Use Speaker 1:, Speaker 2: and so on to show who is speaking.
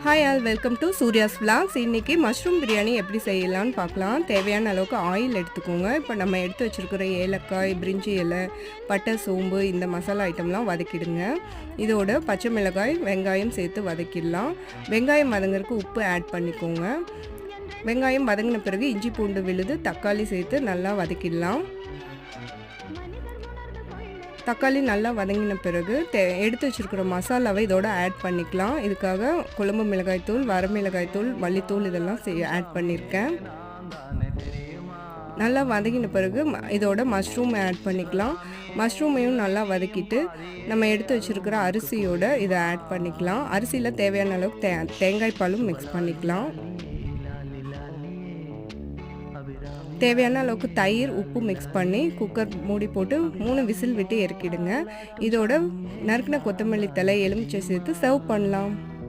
Speaker 1: Hi all, welcome to Surya's vlogs. இன்றைக்கி mushroom biryani எப்படி செய்யலான்னு பார்க்கலாம். தேவையான அளவுக்கு ஆயில் எடுத்துக்கோங்க. இப்போ நம்ம எடுத்து வச்சுருக்கிற ஏலக்காய், பிரிஞ்சி இலை, பட்டை, சோம்பு இந்த மசாலா ஐட்டம்லாம் வதக்கிடுங்க. இதோட பச்சை மிளகாய், வெங்காயம் சேர்த்து வதக்கிடலாம். வெங்காயம் வதங்கிறதுக்கு உப்பு ஆட் பண்ணிக்கோங்க. வெங்காயம் வதங்கின பிறகு இஞ்சி பூண்டு விழுது, தக்காளி சேர்த்து நல்லா வதக்கிடலாம். தக்காளி நல்லா வதங்கின பிறகு எடுத்து வச்சுருக்கிற மசாலாவை இதோட ஆட் பண்ணிக்கலாம். இதுக்காக குழம்பு மிளகாய்த்தூள், வரமிளகாய்த்தூள், மல்லித்தூள் இதெல்லாம் ஆட் பண்ணியிருக்கேன். நல்லா வதங்கின பிறகு இதோட மஷ்ரூம் ஆட் பண்ணிக்கலாம். மஷ்ரூமையும் நல்லா வதக்கிட்டு நம்ம எடுத்து வச்சுருக்கிற அரிசியோட இதை ஆட் பண்ணிக்கலாம். அரிசியில் தேவையான அளவுக்கு தேங்காய் பாலும் மிக்ஸ் பண்ணிக்கலாம். தேவையான அளவுக்கு தயிர், உப்பு மிக்ஸ் பண்ணி குக்கர் மூடி போட்டு 3 விசில் விட்டு இறக்கிடுங்க. இதோட நறுக்கின கொத்தமல்லி தழை, எலுமிச்சை சேர்த்து சர்வ் பண்ணலாம்.